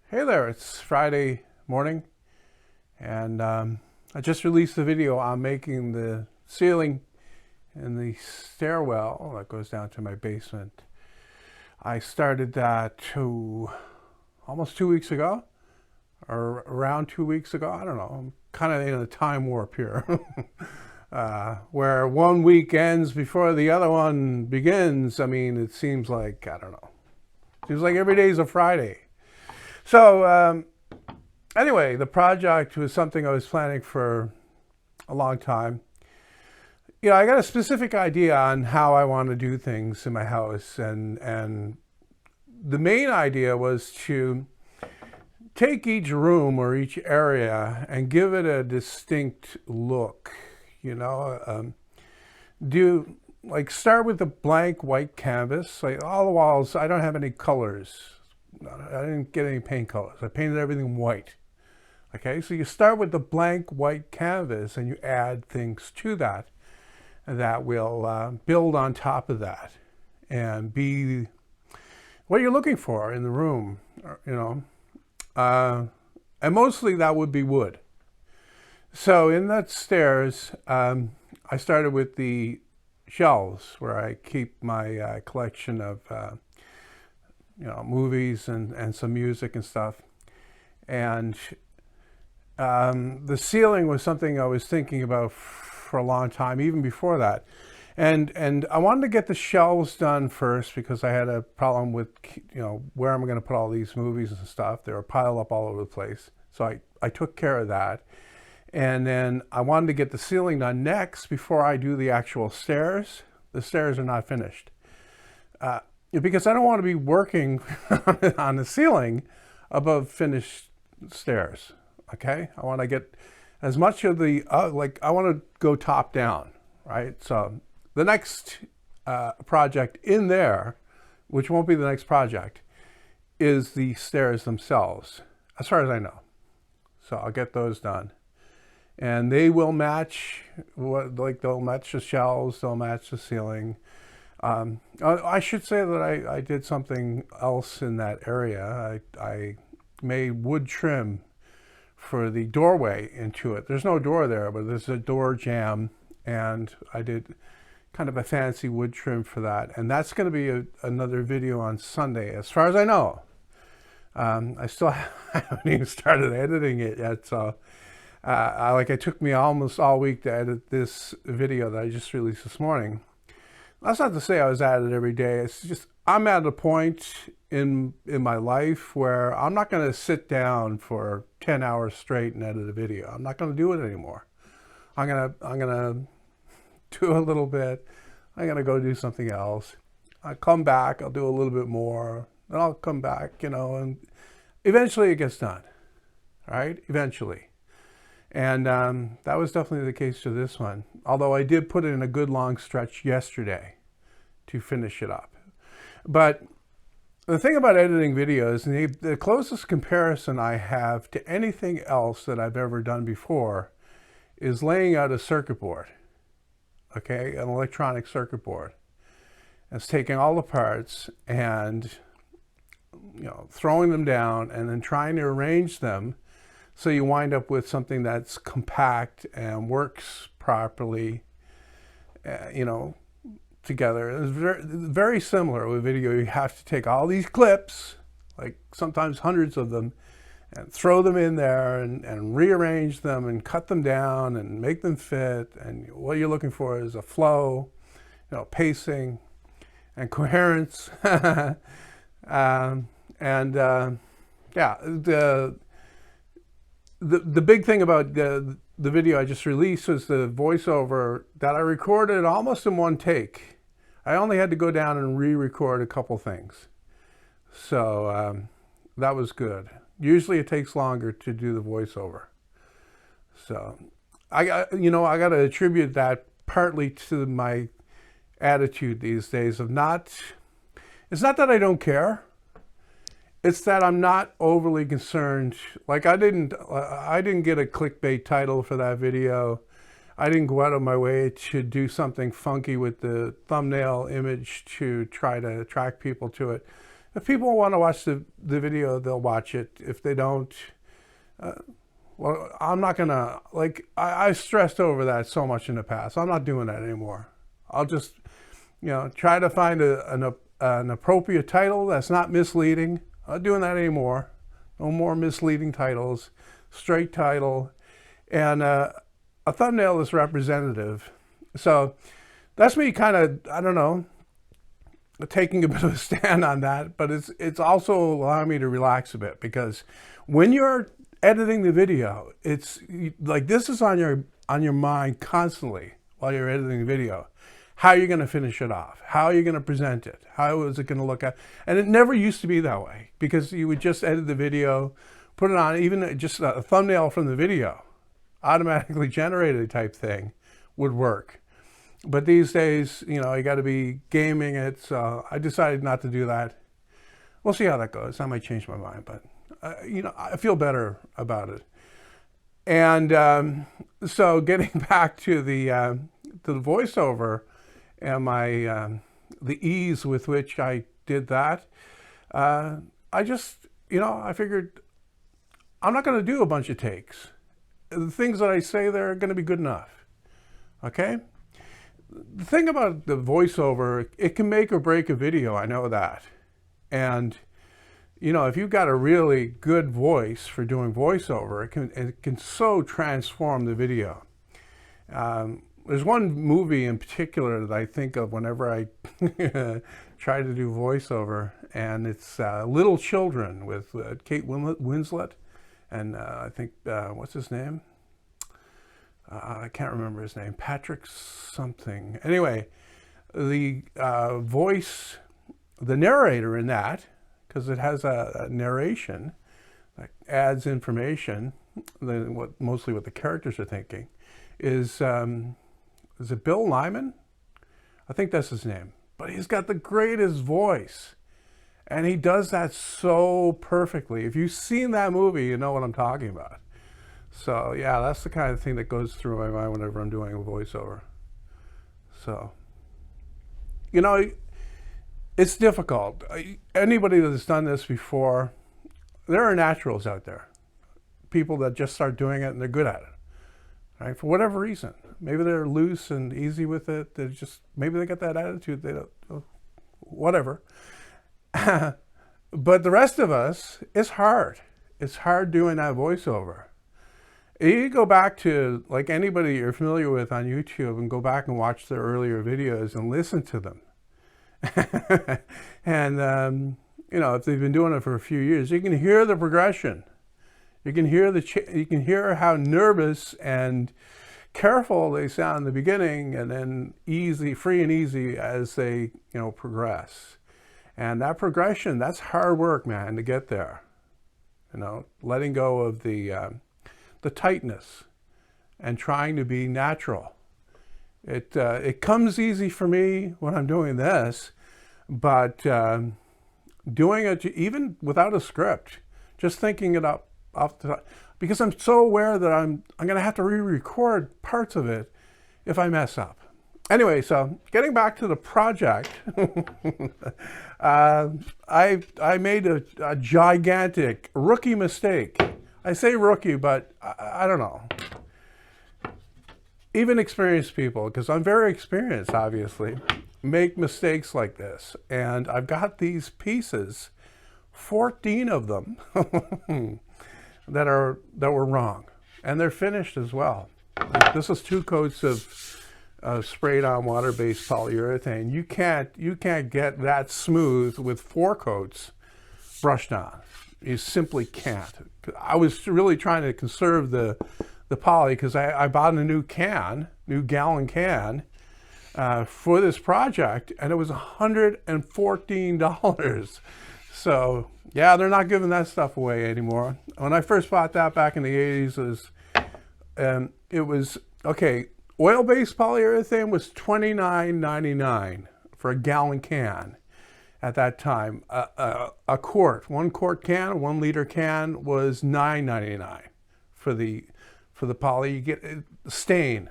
Hey there, it's Friday morning, and I just released a video on making the ceiling in the stairwell that goes down to my basement. I started that almost 2 weeks ago, or around 2 weeks ago. I don't know. I'm kind of in a time warp here, where one week ends before the other one begins. I mean, it seems like, I don't know. Seems like every day is a Friday. So, anyway, the project was something I was planning for a long time. You know, I got a specific idea on how I want to do things in my house, and the main idea was to take each room or each area and give it a distinct look. You know, start with a blank white canvas. Like all the walls, I don't have any colors. I didn't get any paint colors. I painted everything white. Okay, so you start with the blank white canvas and you add things to that will build on top of that and be what you're looking for in the room, you know. And mostly that would be wood. So in that stairs, I started with the shelves where I keep my collection of movies and some music and stuff. And the ceiling was something I was thinking about for a long time, even before that. And I wanted to get the shelves done first because I had a problem with, where I'm going to put all these movies and stuff. They were piled up all over the place. So I took care of that. And then I wanted to get the ceiling done next before I do the actual stairs. The stairs are not finished. Because I don't want to be working on the ceiling above finished stairs. Okay, I want to get as much of the I want to go top down, right? So the next project in there, which won't be the next project, is the stairs themselves, as far as I know. So I'll get those done, and they will match they'll match the shelves, they'll match the ceiling. I should say that I did something else in that area. I made wood trim for the doorway into it. There's no door there, but there's a door jamb, and I did kind of a fancy wood trim for that. And that's going to be another video on Sunday, as far as I know. I still haven't even started editing it yet, so it took me almost all week to edit this video that I just released this morning. That's not to say I was at it every day. It's just I'm at a point in my life where I'm not going to sit down for 10 hours straight and edit a video. I'm not going to do it anymore. I'm gonna do a little bit. I'm gonna go do something else. I come back. I'll do a little bit more. Then I'll come back. And eventually it gets done. Right? Eventually. And that was definitely the case to this one. Although I did put it in a good long stretch yesterday to finish it up. But the thing about editing videos, the closest comparison I have to anything else that I've ever done before is laying out a circuit board. Okay, an electronic circuit board. It's taking all the parts and throwing them down and then trying to arrange them so you wind up with something that's compact and works properly, together. It's very, very similar with video. You have to take all these clips, like sometimes hundreds of them, and throw them in there and rearrange them and cut them down and make them fit. And what you're looking for is a flow, pacing and coherence. The big thing about the video I just released was the voiceover that I recorded almost in one take. I only had to go down and re-record a couple things. So that was good. Usually it takes longer to do the voiceover. So I got to attribute that partly to my attitude these days of it's not that I don't care. It's that I'm not overly concerned. Like I didn't get a clickbait title for that video. I didn't go out of my way to do something funky with the thumbnail image to try to attract people to it. If people want to watch the video, they'll watch it. If they don't, well, I'm not gonna, like, I stressed over that so much in the past. I'm not doing that anymore. I'll just, try to find an appropriate title that's not misleading. I'm not doing that anymore. No more misleading titles. Straight title, and a thumbnail is representative. So that's me kind of, I don't know, taking a bit of a stand on that, but it's also allowing me to relax a bit, because when you're editing the video, it's like this is on your mind constantly while you're editing the video. How are you going to finish it off? How are you going to present it? How is it going to look at? And it never used to be that way, because you would just edit the video, put it on, even just a thumbnail from the video, automatically generated type thing would work. But these days, you got to be gaming it, so I decided not to do that. We'll see how that goes. I might change my mind, but, I feel better about it. And so getting back to the voiceover and the ease with which I did that, I just, I figured I'm not going to do a bunch of takes. The things that I say there are going to be good enough. Okay? The thing about the voiceover, it can make or break a video. I know that. And, if you've got a really good voice for doing voiceover, it can so transform the video. There's one movie in particular that I think of whenever I try to do voiceover, and it's Little Children with Kate Winslet. And I think, what's his name? I can't remember his name. Patrick something. Anyway, the voice, the narrator in that, because it has a narration that adds information, mostly what the characters are thinking, is it Bill Lyman? I think that's his name. But he's got the greatest voice. And he does that so perfectly. If you've seen that movie, you know what I'm talking about. So, yeah, that's the kind of thing that goes through my mind whenever I'm doing a voiceover. So, it's difficult. Anybody that's done this before, there are naturals out there. People that just start doing it and they're good at it, right? For whatever reason. Maybe they're loose and easy with it. Maybe they got that attitude. They don't, whatever. But the rest of us, it's hard. It's hard doing that voiceover. You go back to, like, anybody you're familiar with on YouTube, and go back and watch their earlier videos and listen to them. And, if they've been doing it for a few years, you can hear the progression. You can hear how nervous and careful they sound in the beginning, and then free and easy as they, progress. And that progression, that's hard work, man, to get there. Letting go of the tightness and trying to be natural. It comes easy for me when I'm doing this, but doing it even without a script, just thinking it up off the top, because I'm so aware that I'm going to have to re-record parts of it if I mess up. Anyway, so getting back to the project, I made a gigantic rookie mistake. I say rookie, but I don't know. Even experienced people, because I'm very experienced, obviously, make mistakes like this. And I've got these pieces, 14 of them, that were wrong. And they're finished as well. This is 2 coats of sprayed on water-based polyurethane. You can't get that smooth with 4 coats brushed on. You simply can't. I was really trying to conserve the poly, because I bought a new gallon can for this project, and it was $114. So yeah, they're not giving that stuff away anymore. When I first bought that back in the 80s, it was okay. Oil-based polyurethane was $29.99 for a gallon can at that time. A quart, 1 quart can, 1 liter can was $9.99 for the poly. You get stain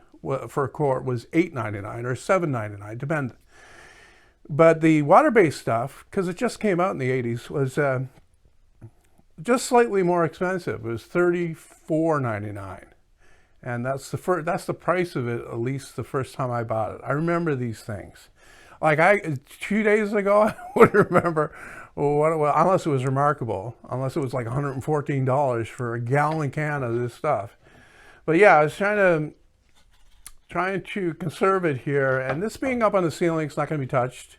for a quart was $8.99 or $7.99, depending. But the water-based stuff, because it just came out in the 80s, was just slightly more expensive. It was $34.99. And that's the price of it, at least the first time I bought it. I remember these things. Like 2 days ago, I wouldn't remember unless it was remarkable, unless it was like $114 for a gallon can of this stuff. But yeah, I was trying to conserve it here, and this being up on the ceiling, it's not going to be touched.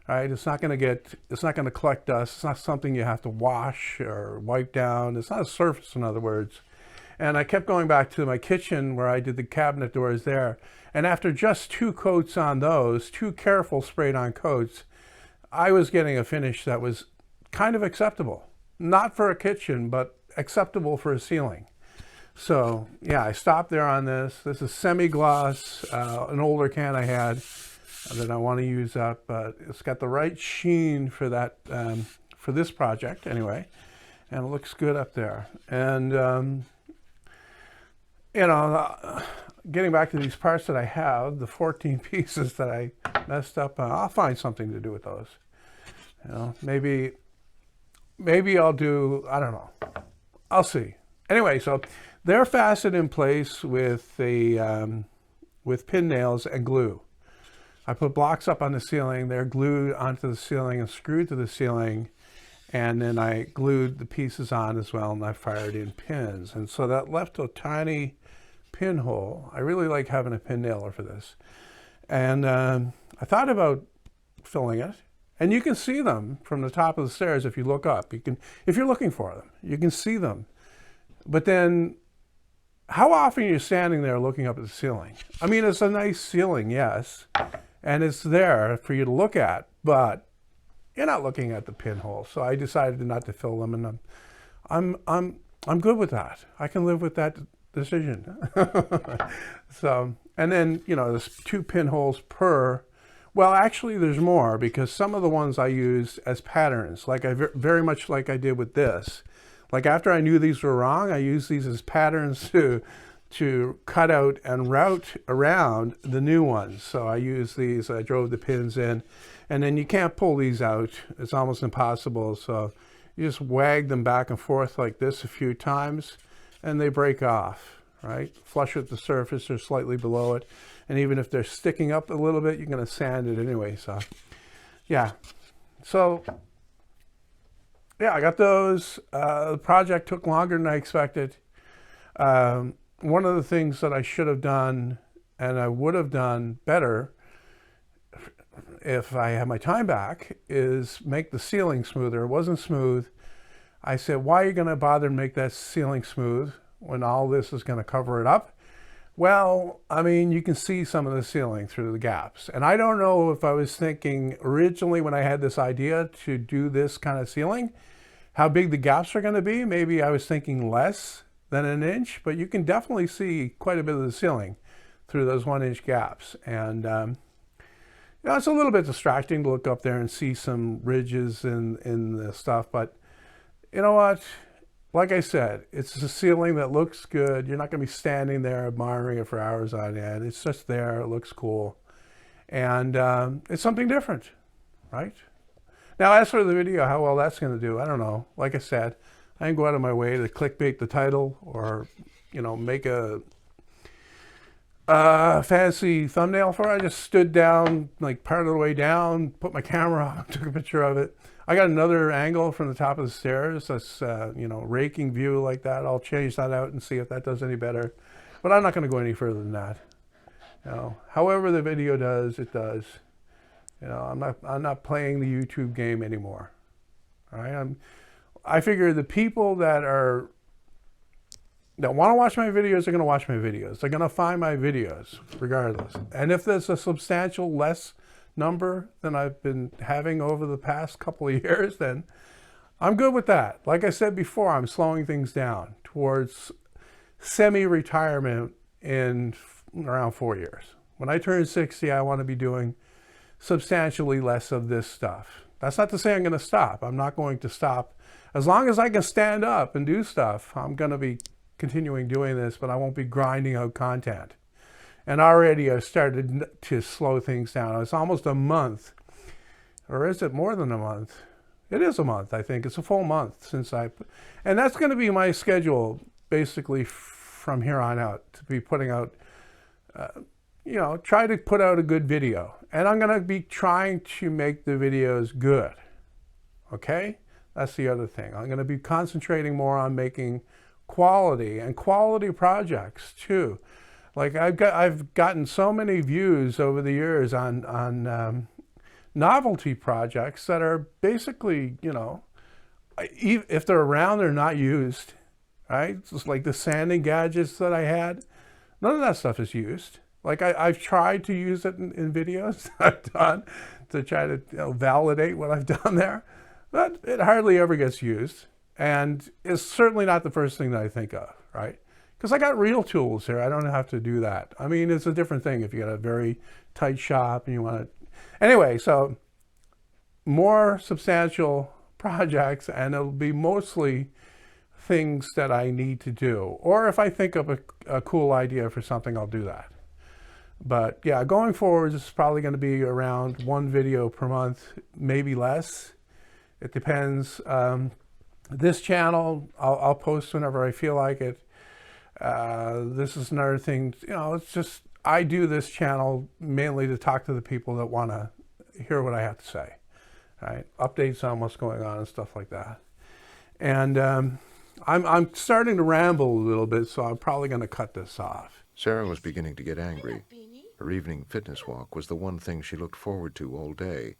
Right? It's not going to collect dust. It's not something you have to wash or wipe down. It's not a surface, in other words. And I kept going back to my kitchen where I did the cabinet doors there. And after just 2 coats on those, 2 careful sprayed on coats, I was getting a finish that was kind of acceptable. Not for a kitchen, but acceptable for a ceiling. So yeah, I stopped there on this. This is semi-gloss, an older can I had that I want to use up, but it's got the right sheen for that, for this project anyway. And it looks good up there. And, you know, getting back to these parts that I have, the 14 pieces that I messed up, I'll find something to do with those. You know, maybe I'll do, I don't know. I'll see. Anyway, so they're fastened in place with with pin nails and glue. I put blocks up on the ceiling. They're glued onto the ceiling and screwed to the ceiling. And then I glued the pieces on as well, and I fired in pins. And so that left a tiny pinhole. I really like having a pin nailer for this. And I thought about filling it. And you can see them from the top of the stairs if you look up. You can, if you're looking for them, you can see them. But then, how often are you standing there looking up at the ceiling? I mean, it's a nice ceiling, yes, and it's there for you to look at, but you're not looking at the pinhole. So I decided not to fill them, and I'm good with that. I can live with that decision. So, and then, you know, there's 2 pinholes per. Well, actually, there's more, because some of the ones I used as patterns, like very much like I did with this. Like after I knew these were wrong, I used these as patterns to cut out and route around the new ones. So I used these, I drove the pins in, and then you can't pull these out. It's almost impossible. So you just wag them back and forth like this a few times, and they break off, right? Flush with the surface or slightly below it. And even if they're sticking up a little bit, you're going to sand it anyway. So yeah. So yeah, I got those. The project took longer than I expected. One of the things that I should have done, and I would have done better if I had my time back, is make the ceiling smoother. It wasn't smooth. I said, why are you going to bother to make that ceiling smooth when all this is going to cover it up? Well, I mean, you can see some of the ceiling through the gaps. And I don't know if I was thinking originally when I had this idea to do this kind of ceiling, how big the gaps are going to be. Maybe I was thinking less than an inch, but you can definitely see quite a bit of the ceiling through those 1-inch gaps. And you know, it's a little bit distracting to look up there and see some ridges in the stuff. But you know what? Like I said, it's a ceiling that looks good. You're not going to be standing there admiring it for hours on end. It's just there. It looks cool. And it's something different, right? Now, as for the video, how well that's going to do, I don't know. Like I said, I didn't go out of my way to clickbait the title or, you know, make a fancy thumbnail for it. I just stood down, like part of the way down, put my camera on, took a picture of it. I got another angle from the top of the stairs. That's, you know, raking view like that. I'll change that out and see if that does any better. But I'm not going to go any further than that. You know, however the video does, it does. You know, I'm not playing the YouTube game anymore. All right. I figure the people that want to watch my videos are going to watch my videos. They're going to find my videos regardless. And if there's a substantial less number than I've been having over the past couple of years, then I'm good with that. Like I said before, I'm slowing things down towards semi-retirement in around 4 years. When I turn 60, I want to be doing substantially less of this stuff. That's not to say I'm going to stop. I'm not going to stop. As long as I can stand up and do stuff, I'm going to be continuing doing this, but I won't be grinding out content. And already I started to slow things down. It's almost a month Or is it more than a month? It is a month, I think. It's a full month since and that's going to be my schedule basically from here on out, to be putting out, try to put out a good video. And I'm going to be trying to make the videos good. Okay? That's the other thing. I'm going to be concentrating more on making quality and quality projects too. Like I've gotten so many views over the years on novelty projects that are basically, if they're around, they're not used, right? It's just like the sanding gadgets that I had. None of that stuff is used. Like I've tried to use it in videos I've done to try to validate what I've done there, but it hardly ever gets used. And it's certainly not the first thing that I think of, right? Because I got real tools here. I don't have to do that. I mean, it's a different thing if you got a very tight shop and you want to. Anyway, so more substantial projects, and it'll be mostly things that I need to do. Or if I think of a cool idea for something, I'll do that. But yeah, going forward, this is probably going to be around one video per month, maybe less. It depends. This channel, I'll post whenever I feel like it. This is another thing, it's just, I do this channel mainly to talk to the people that want to hear what I have to say, right? Updates on what's going on and stuff like that. And I'm starting to ramble a little bit, so I'm probably going to cut this off. Sarah was beginning to get angry. Her evening fitness walk was the one thing she looked forward to all day,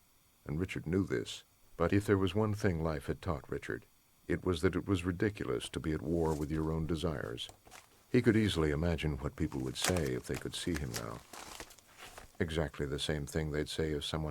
and Richard knew this. But if there was one thing life had taught Richard, it was that it was ridiculous to be at war with your own desires. He could easily imagine what people would say if they could see him now. Exactly the same thing they'd say if someone